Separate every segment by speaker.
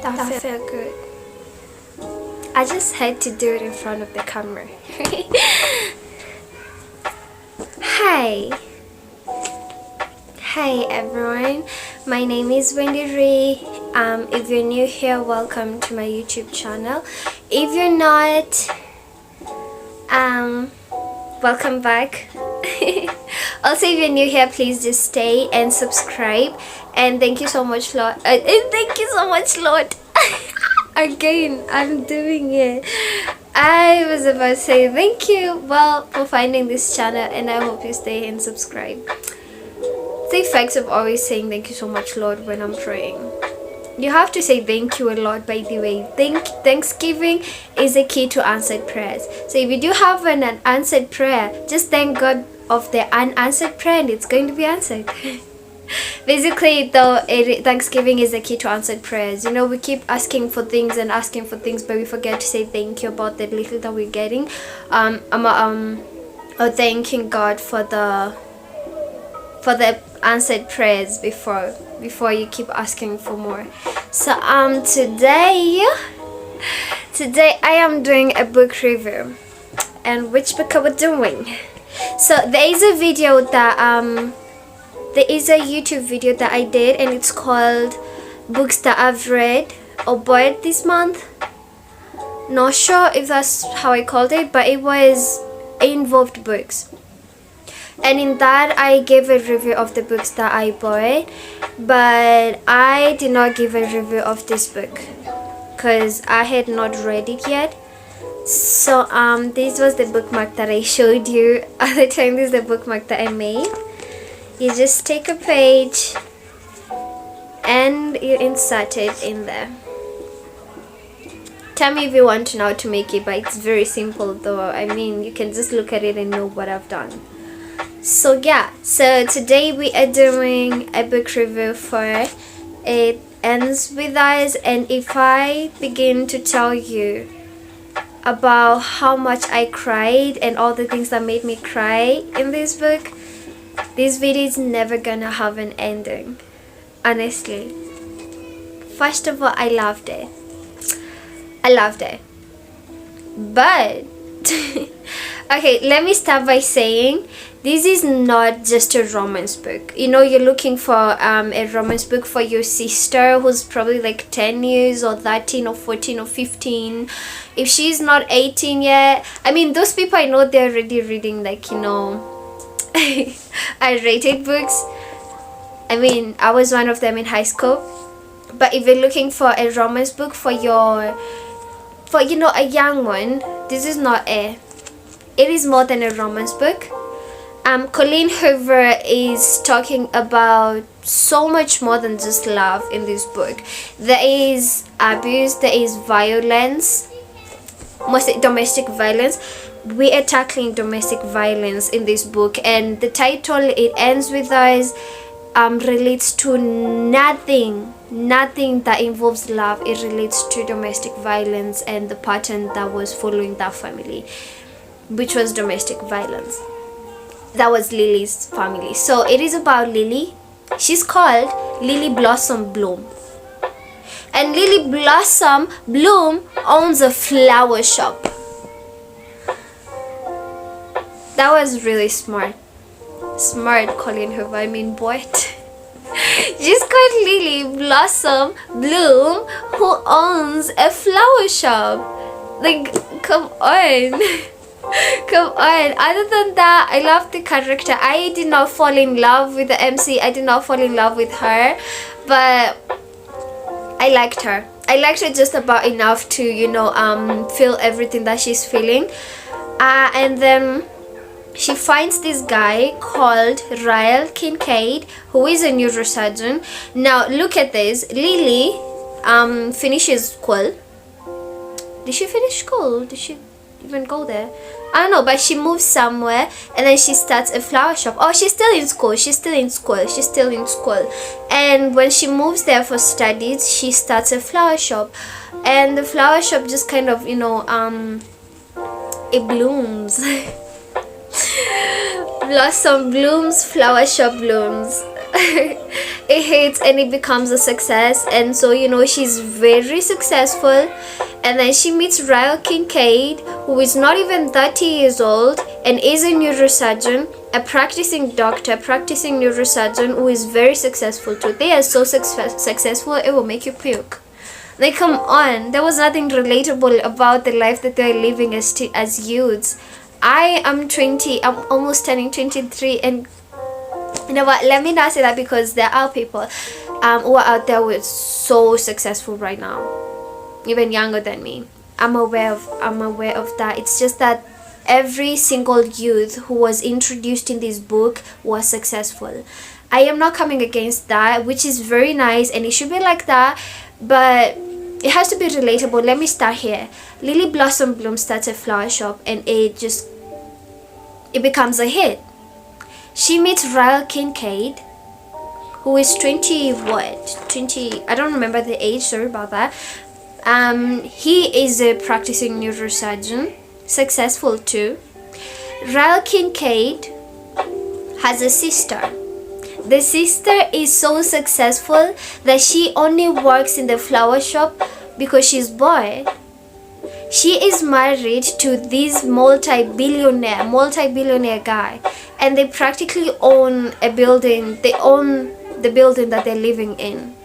Speaker 1: That felt good. I just had to do it in front of the camera. Hi. Hi everyone. My name is Wendy Ray. If you're new here, welcome to my YouTube channel. If you're not, welcome back. Also, if you're new here, please just stay and subscribe. And thank you so much, Lord. And thank you so much, Lord. Again, I'm doing it. I was about to say thank you, well, for finding this channel, and I hope you stay and subscribe. The effects of always saying thank you so much, Lord, when I'm praying. You have to say thank you a lot, by the way. Thanksgiving is a key to answered prayers. So if you do have an unanswered prayer, just thank God of the unanswered prayer and it's going to be answered. Basically, though, Thanksgiving is the key to answered prayers. You know, we keep asking for things and asking for things, but we forget to say thank you about the little that we're getting. Or thanking God for the answered prayers before you keep asking for more. So today I am doing a book review. And which book are we doing? So there is a video that there is a YouTube video that I did, and it's called Books That I've Read or Bought This Month. Not sure if that's how I called it, but it involved books. And in that, I gave a review of the books that I bought, but I did not give a review of this book because I had not read it yet. So this was the bookmark that I showed you at the time. This is the bookmark that I made. You just take a page and you insert it in there. Tell me if you want to know how to make it, but it's very simple though. I mean, you can just look at it and know what I've done. So yeah, so today we are doing a book review for It Ends With Us. And if I begin to tell you about how much I cried and all the things that made me cry in this book, this video is never gonna have an ending, honestly. First of all, I loved it. But okay, let me start by saying this is not just a romance book. You know, you're looking for a romance book for your sister who's probably like 10 years or 13 or 14 or 15. If she's not 18 yet, I mean, those people, I know they're already reading, like, you know, R-rated books. I mean, I was one of them in high school. But if you're looking for a romance book for you know, a young one, this is not it is more than a romance book. Colleen Hoover is talking about so much more than just love in this book. There is abuse, there is violence, mostly domestic violence. We are tackling domestic violence in this book, and the title, It Ends With Us, relates to nothing that involves love. It relates to domestic violence and the pattern that was following that family, which was domestic violence. That was Lily's family. So it is about Lily. She's called Lily Blossom Bloom, and Lily Blossom Bloom owns a flower shop. That was really smart, Colleen Hoover. I mean, what? She's called Lily Blossom Bloom, who owns a flower shop. Like, come on. Come on. Other than that, I love the character. I did not fall in love with the MC. I did not fall in love with her, but I liked her. I liked her just about enough to, you know, feel everything that she's feeling. And then she finds this guy called Ryle Kincaid, who is a neurosurgeon. Now look at this. Lily finishes school. Did she finish school? Did she even go there? I don't know, but she moves somewhere and then she starts a flower shop. Oh, she's still in school. And when she moves there for studies, she starts a flower shop. And the flower shop just kind of, it blooms. Blossom blooms, flower shop blooms. It hits and it becomes a success, and so she's very successful. And then she meets Ryle Kincaid, who is not even 30 years old and is a neurosurgeon, a practicing doctor, practicing neurosurgeon, who is very successful too. They are so successful it will make you puke. Like, come on, there was nothing relatable about the life that they're living as youths. I am 20, I'm almost turning 23, and you know what, let me not say that, because there are people who are out there who are so successful right now, even younger than me. I'm aware of that. It's just that every single youth who was introduced in this book was successful. I am not coming against that, which is very nice, and it should be like that, but it has to be relatable. Let me start here. Lily Blossom Bloom starts a flower shop, and it becomes a hit. She meets Ryle Kincaid, who is 20, I don't remember the age, sorry about that. He is a practicing neurosurgeon, successful too. Ryle Kincaid has a sister. The sister is so successful that she only works in the flower shop because she's bored. She is married to this multi-billionaire guy, and they practically own a building. They own the building that they're living in.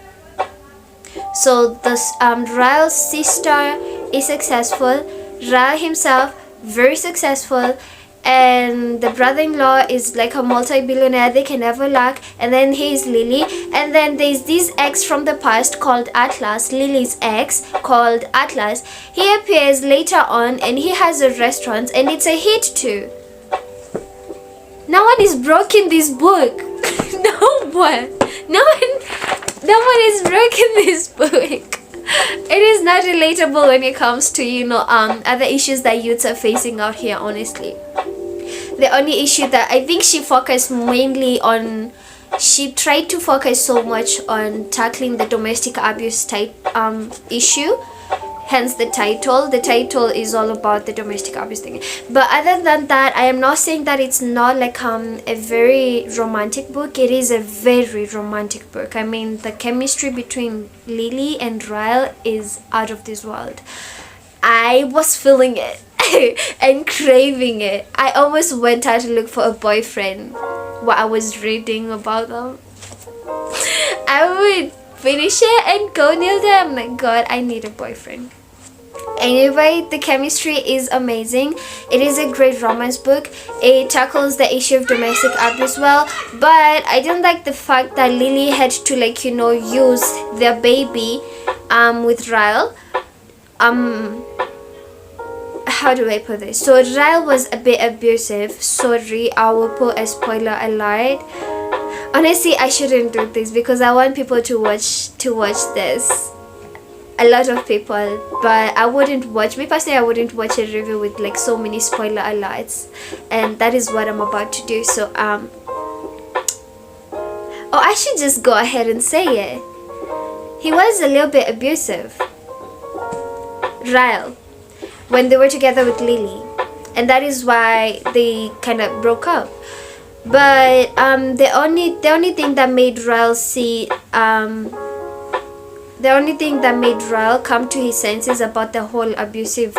Speaker 1: So this Ryle's sister is successful, Ryle himself very successful, and the brother-in-law is like a multi-billionaire. They can never lack. And then he's Lily, and then there's this ex from the past called Atlas, Lily's ex called Atlas. He appears later on, and he has a restaurant, and it's a hit too. No one is broke in this book. No one is broke in this book. It is not relatable when it comes to other issues that youths are facing out here, honestly. The only issue that I think she focused mainly on, she tried to focus so much on tackling the domestic abuse type issue, hence the title. The title is all about the domestic abuse thing. But other than that, I am not saying that it's not like a very romantic book. It is a very romantic book. I mean, the chemistry between Lily and Ryle is out of this world. I was feeling it and craving it. I almost went out to look for a boyfriend while I was reading about them. I would finish it and go near them. I'm like, God, I need a boyfriend. Anyway, the chemistry is amazing. It is a great romance book. It tackles the issue of domestic abuse well, but I didn't like the fact that Lily had to use their baby with Ryle. How do I put this? So Ryle was a bit abusive. Sorry, I will put a spoiler alert. Honestly, I shouldn't do this because I want people to watch this. A lot of people, but I wouldn't watch. Me personally, I wouldn't watch a review with so many spoiler alerts, and that is what I'm about to do. So oh, I should just go ahead and say it. He was a little bit abusive, Ryle, when they were together with Lily, and that is why they kind of broke up. But the only thing that made Ryle come to his senses about the whole abusive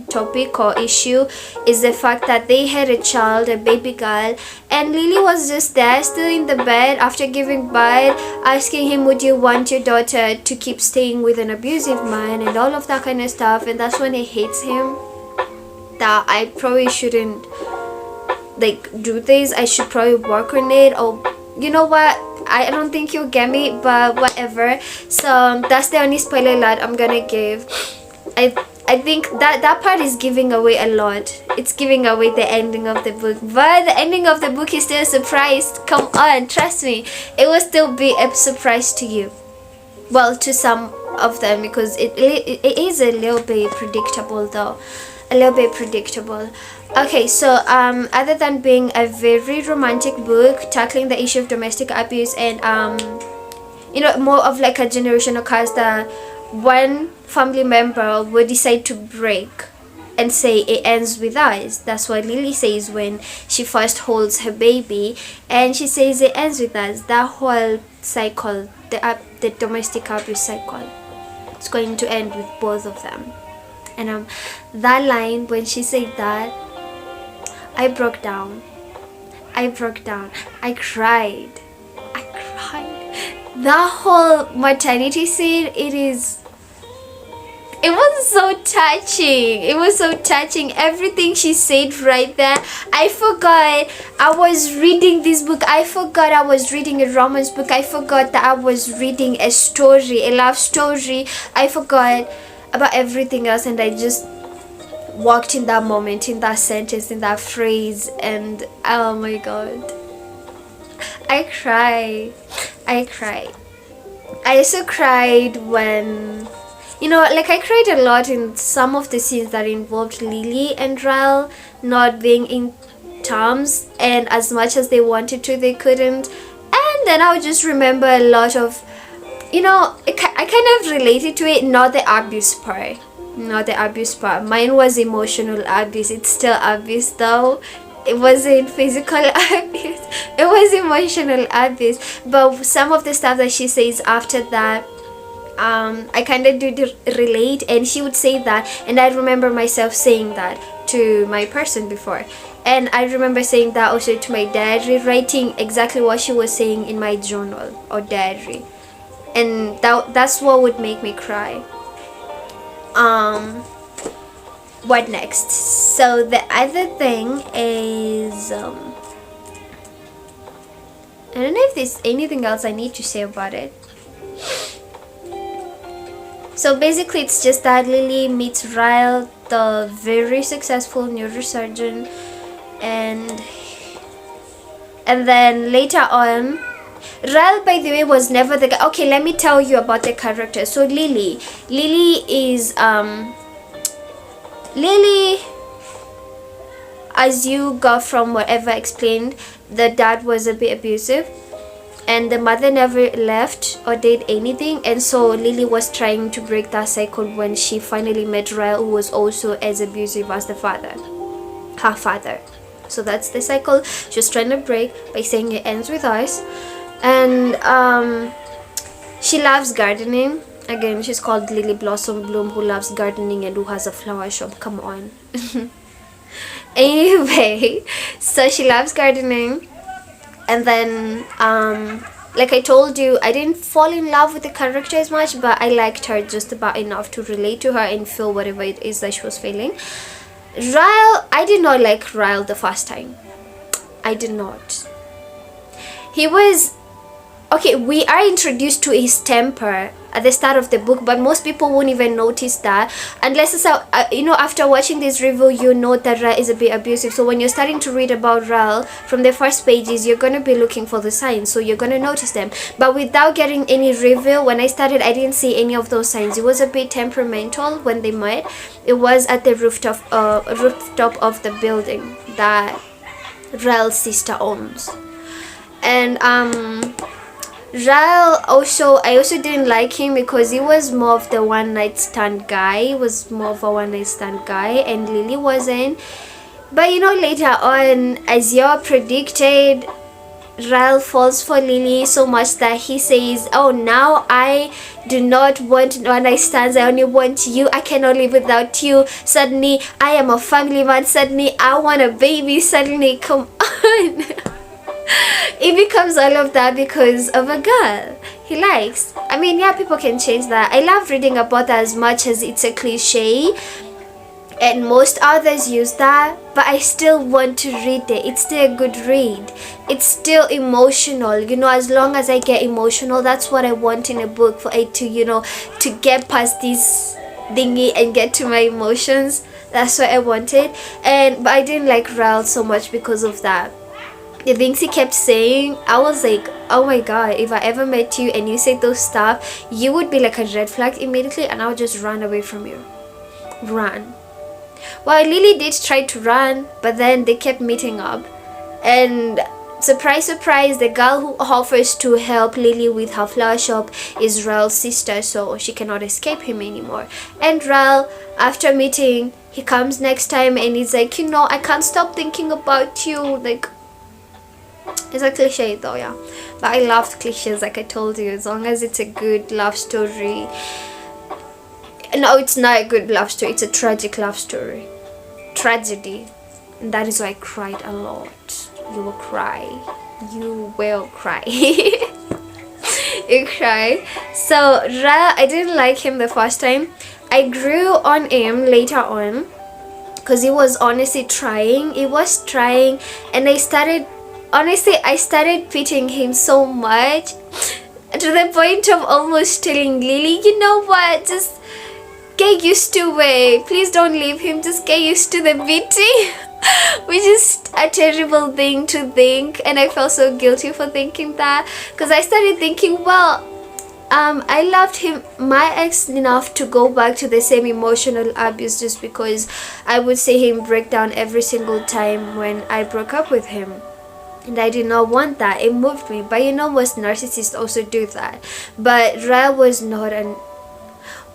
Speaker 1: topic or issue is the fact that they had a child, a baby girl, and Lily was just there still in the bed after giving birth, asking him, would you want your daughter to keep staying with an abusive man, and all of that kind of stuff. And that's when it hits him that I probably shouldn't do this. I should probably work on it, or you know what, I don't think you'll get me, but whatever. So that's the only spoiler alert I'm gonna give. I think that part is giving away a lot. it's giving away the ending of the book, but the ending of the book is still a surprise. Come on, trust me, it will still be a surprise to you. Well, to some of them, because it is a little bit predictable though, a little bit predictable. Okay, so other than being a very romantic book tackling the issue of domestic abuse and more of like a generational curse that one family member would decide to break and say it ends with us. That's what Lily says when she first holds her baby, and she says it ends with us. That whole cycle, the domestic abuse cycle, it's going to end with both of them. And that line, when she said that, I broke down. I cried. That whole maternity scene, it was so touching. Everything she said right there. I forgot I was reading this book. I forgot I was reading a romance book. I forgot that I was reading a love story. I forgot about everything else, and I just walked in that moment, in that sentence, in that phrase, and oh my god, I cried. I also cried when, I cried a lot in some of the scenes that involved Lily and Ryle not being in terms, and as much as they wanted to, they couldn't. And then I would just remember a lot of, I kind of related to it, not the abuse part. Mine was emotional abuse. It's still abuse though. It wasn't physical abuse, it was emotional abuse. But some of the stuff that she says after that, I kind of do relate, and she would say that, and I remember myself saying that to my person before, and I remember saying that also to my diary, writing exactly what she was saying in my journal or diary, and that's what would make me cry. What next? So the other thing is, I don't know if there's anything else I need to say about it. So basically it's just that Lily meets Ryle, the very successful neurosurgeon, and then later on, Ryle, by the way, was never the guy. Okay, let me tell you about the character. So Lily is Lily, as you got from whatever I explained, the dad was a bit abusive and the mother never left or did anything, and so Lily was trying to break that cycle when she finally met Ryle, who was also as abusive as her father. So that's the cycle she was trying to break by saying it ends with us. And she loves gardening. Again, she's called Lily Blossom Bloom, who loves gardening and who has a flower shop. Come on. Anyway, so she loves gardening, and then like I told you, I didn't fall in love with the character as much, but I liked her just about enough to relate to her and feel whatever it is that she was feeling. Ryle, I did not like Ryle the first time. I did not. He was okay, we are introduced to his temper at the start of the book, but most people won't even notice that unless it's after watching this review, you know that Ryle is a bit abusive. So when you're starting to read about Ryle from the first pages, you're going to be looking for the signs, so you're going to notice them. But without getting any review, when I started, I didn't see any of those signs. It was a bit temperamental when they met. It was at the rooftop of the building that Ryle's sister owns. And Ryle also, I also didn't like him because he was more of the one-night stand guy. He was more of a one-night stand guy, and Lily wasn't. But later on, as you predicted, Ryle falls for Lily so much that he says, oh, now I do not want one-night stands, I only want you, I cannot live without you. Suddenly I am a family man, suddenly I want a baby, suddenly, come on. It becomes all of that because of a girl he likes. I mean, yeah, people can change that. I love reading about that as much as it's a cliche and most authors use that, but I still want to read it. It's still a good read. It's still emotional. As long as I get emotional, that's what I want in a book, for it to to get past this thingy and get to my emotions. That's what I wanted. But I didn't like Rel so much because of that. The things he kept saying, I was like, oh my god, if I ever met you and you said those stuff, you would be like a red flag immediately, and I would just run away from you. Run. Well, Lily did try to run, but then they kept meeting up. And surprise, surprise, the girl who offers to help Lily with her flower shop is Rel's sister, so she cannot escape him anymore. And Rel, after meeting, he comes next time and he's like, you know, I can't stop thinking about you. Like, it's a cliche though, yeah. But I loved cliches, like I told you, as long as it's a good love story. No, it's not a good love story, it's a tragic love story. Tragedy. And that is why I cried a lot. You will cry. You will cry. You cry. So Ra, I didn't like him the first time. I grew on him later on, because he was honestly trying. He was trying, and I started pitying him so much, to the point of almost telling Lily, you know what, just get used to it, please don't leave him, just get used to the beating. Which is a terrible thing to think, and I felt so guilty for thinking that, because I started thinking, well, I loved him, my ex, enough to go back to the same emotional abuse, just because I would see him break down every single time when I broke up with him. And I did not want that. It moved me. But you know, most narcissists also do that. But Ra was not an...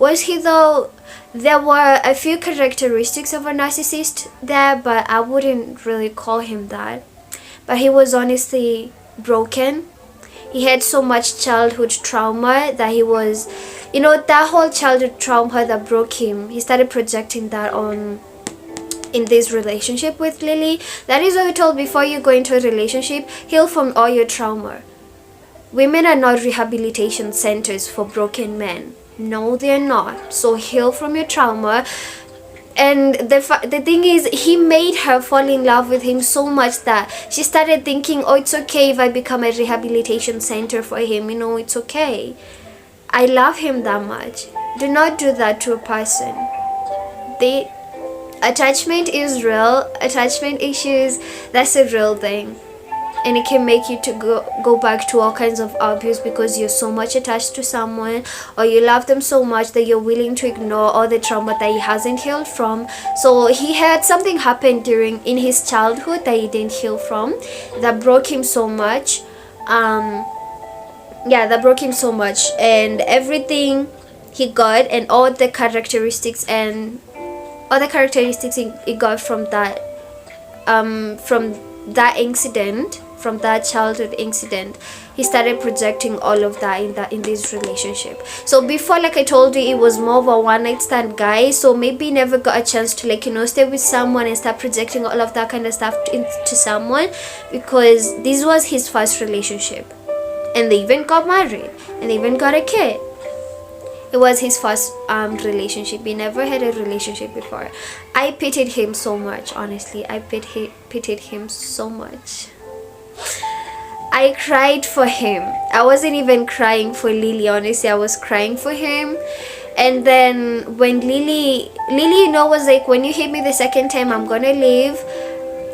Speaker 1: Was he though? There were a few characteristics of a narcissist there, but I wouldn't really call him that. But he was honestly broken. He had so much childhood trauma that he was... You know, that whole childhood trauma that broke him, he started projecting that on... in this relationship with Lily. That is what we told, before you go into a relationship, heal from all your trauma. Women are not rehabilitation centers for broken men. No, they're not. So heal from your trauma. And the thing is, he made her fall in love with him so much that she started thinking, oh, it's okay if I become a rehabilitation center for him. You know, it's okay. I love him that much. Do not do that to a person. Attachment is real. Attachment issues, that's a real thing, and it can make you to go back to all kinds of abuse, because you're so much attached to someone, or you love them so much that you're willing to ignore all the trauma that he hasn't healed from. So he had something happen in his childhood that he didn't heal from, that broke him so much. That broke him so much, and everything he got, and all the characteristics he got from that incident, from that childhood incident, he started projecting all of that in this relationship. So before, like I told you, it was more of a one night stand guy, so maybe he never got a chance to, like, you know, stay with someone and start projecting all of that kind of stuff into someone, because this was his first relationship, and they even got married and they even got a kid. It was his first relationship. He never had a relationship before. I pitied him so much, honestly. I pitied him so much. I cried for him. I wasn't even crying for Lily, honestly. I was crying for him. And then when Lily, you know, was like, when you hit me the second time, I'm gonna leave.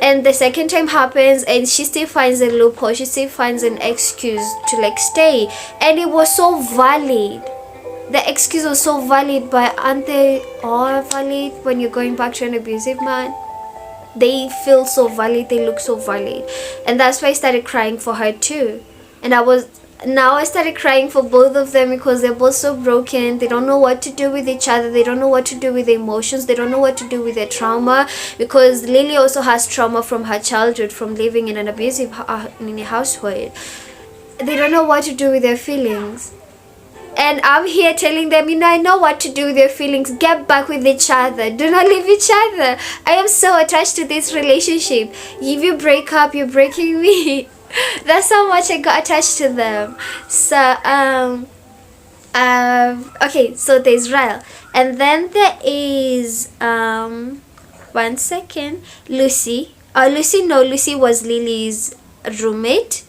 Speaker 1: And the second time happens, and she still finds a loophole. She still finds an excuse to, like, stay. And it was so valid. The excuse was so valid, but aren't they all valid when you're going back to an abusive man? They feel so valid, they look so valid. And that's why I started crying for her too. And I started crying for both of them, because they're both so broken. They don't know what to do with each other. They don't know what to do with their emotions. They don't know what to do with their trauma, because Lily also has trauma from her childhood, from living in an abusive household. They don't know what to do with their feelings. And I'm here telling them, you know, I know what to do with your feelings. Get back with each other. Do not leave each other. I am so attached to this relationship. If you break up, you're breaking me. That's how much I got attached to them. So, okay, so there's Ryle. And then there is, 1 second, Lucy. Lucy was Lily's roommate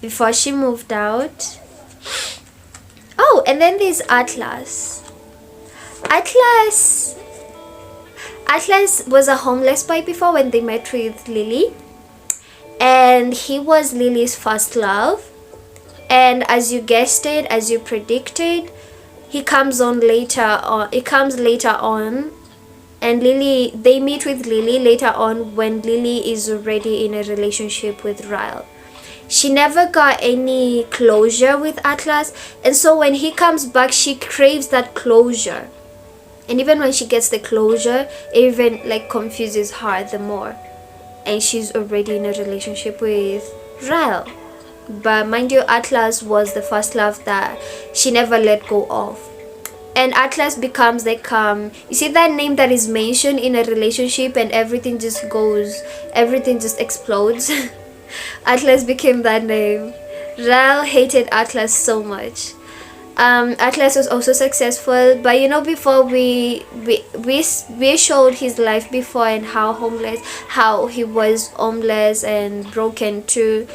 Speaker 1: before she moved out. Oh, and then there's Atlas. Atlas was a homeless boy before when they met with Lily, and he was Lily's first love. And as you guessed it, as you predicted, he comes later on, and they meet with Lily later on when Lily is already in a relationship with Ryle. She never got any closure with Atlas, and so when he comes back, she craves that closure. And even when she gets the closure, it even like confuses her the more. And she's already in a relationship with Ryle. But mind you, Atlas was the first love that she never let go of. And Atlas becomes like you see that name that is mentioned in a relationship and everything just explodes. Atlas became that name. Ryle hated Atlas so much. Atlas was also successful, but you know, before we showed his life before and how he was homeless and broken too.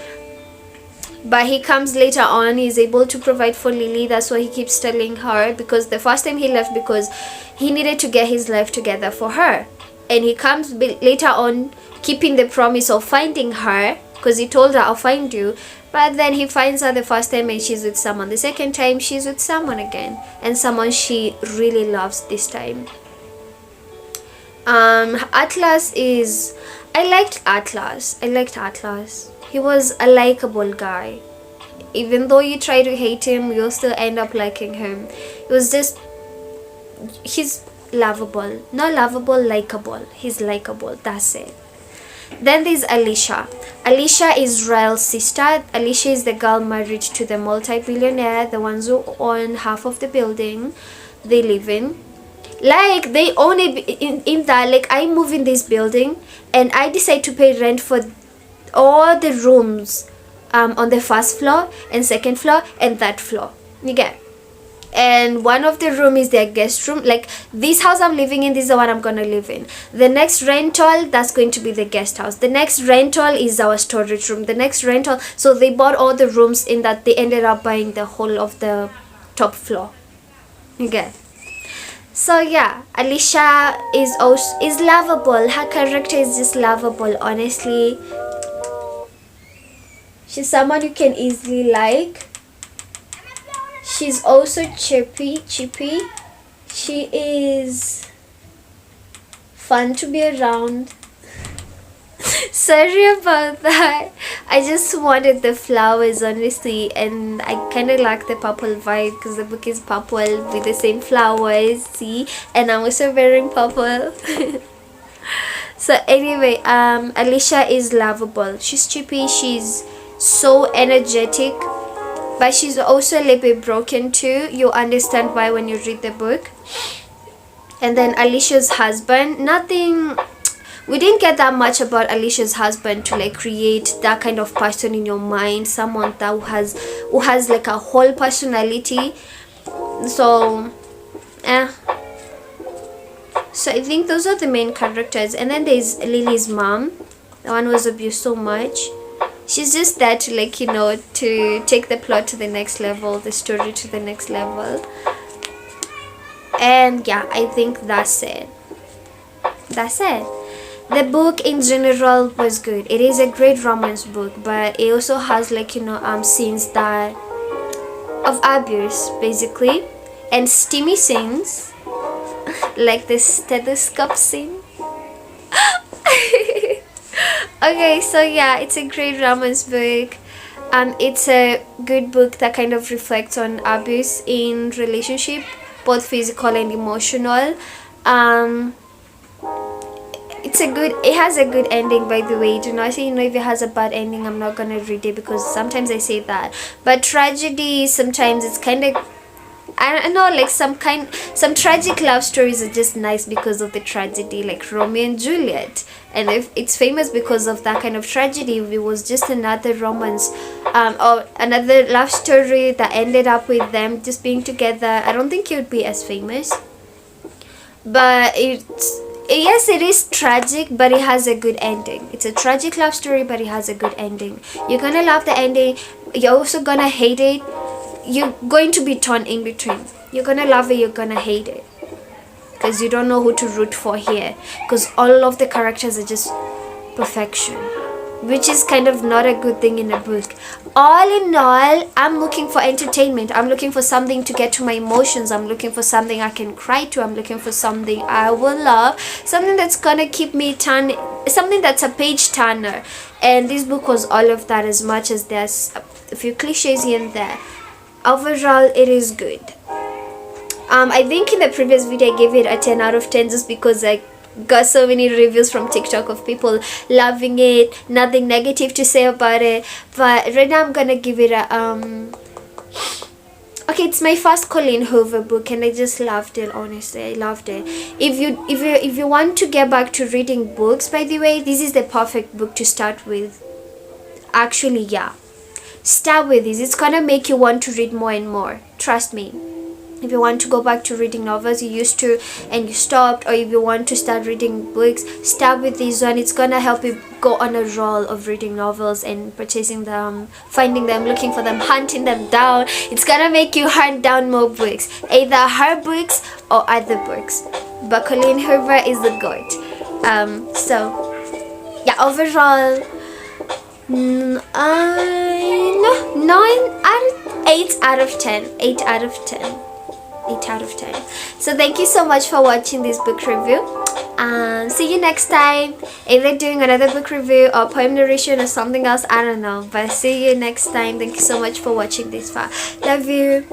Speaker 1: But he comes later on, he's able to provide for Lily. That's why he keeps telling her, because the first time he left because he needed to get his life together for her. And he comes later on keeping the promise of finding her, because he told her, I'll find you. But then he finds her the first time and she's with someone. The second time she's with someone again, and someone she really loves this time. Atlas is... I liked Atlas. He was a likable guy. Even though you try to hate him, you'll still end up liking him. It was just... he's lovable. Not lovable, likable. He's likable. That's it. Then there's Alicia. Alicia is Ryle's sister. Alicia is the girl married to the multi-billionaire, the ones who own half of the building they live in. Like, they own it in that, like, I move in this building and I decide to pay rent for all the rooms on the first floor and second floor and third floor. You get? And one of the room is their guest room. Like, this house I'm living in, this is the one I'm gonna live in. The next rental, that's going to be the guest house. The next rental is our storage room. The next rental, so they bought all the rooms in that. They ended up buying the whole of the top floor. You get? So yeah, Alicia is lovable. Her character is just lovable, honestly. She's someone you can easily like. She's also chippy. She is fun to be around. Sorry about that. I just wanted the flowers, honestly, and I kind of like the purple vibe because the book is purple with the same flowers. See, and I'm also wearing purple. So anyway, Alicia is lovable. She's chippy. She's so energetic. But she's also a little bit broken too. You'll understand why when you read the book. And then Alicia's husband, we didn't get that much about Alicia's husband to like create that kind of person in your mind. Someone that who has like a whole personality. So I think those are the main characters. And then there's Lily's mom. The one who was abused so much. She's just there to, like, you know, to take the plot to the next level, the story to the next level. And yeah, I think that's it. The book in general was good. It is a great romance book, but it also has, like, you know, scenes that of abuse basically, and steamy scenes like the stethoscope scene. Okay, so yeah, it's a great romance book. It's a good book that kind of reflects on abuse in relationship, both physical and emotional. It has a good ending, by the way. Do not say, you know, if it has a bad ending, I'm not gonna read it, because sometimes I say that. But tragedy, sometimes it's kind of, I don't know, like some tragic love stories are just nice because of the tragedy, like Romeo and Juliet. And if it's famous because of that kind of tragedy, if it was just another romance or another love story that ended up with them just being together, I don't think it would be as famous. But yes, it is tragic, but it has a good ending. It's a tragic love story, but it has a good ending. You're gonna love the ending. You're also gonna hate it. You're going to be torn in between. You're gonna love it, you're gonna hate it. because you don't know who to root for here, because all of the characters are just perfection, which is kind of not a good thing in a book. All in all, I'm looking for entertainment. I'm looking for something to get to my emotions. I'm looking for something I can cry to. I'm looking for something I will love, something that's gonna keep me turning, something that's a page turner. And this book was all of that, as much as there's a few cliches here and there. Overall, it is good. I think in the previous video I gave it a 10 out of 10 just because I got so many reviews from TikTok of people loving it, nothing negative to say about it. But right now I'm gonna give it a okay, it's my first Colleen Hoover book and I just loved it. Honestly, I loved it. If you want to get back to reading books, by the way, this is the perfect book to start with. Actually, yeah, start with this. It's gonna make you want to read more and more, trust me. If you want to go back to reading novels you used to and you stopped, or if you want to start reading books, start with this one. It's gonna help you go on a roll of reading novels and purchasing them, finding them, looking for them, hunting them down. It's gonna make you hunt down more books, either her books or other books. But Colleen Hoover is the goat. So yeah, overall, 8 out of 10. 8 out of 10. 8 out of 10. So thank you so much for watching this book review, and see you next time, either doing another book review or poem narration or something else, I don't know, but see you next time. Thank you so much for watching this far. Love you.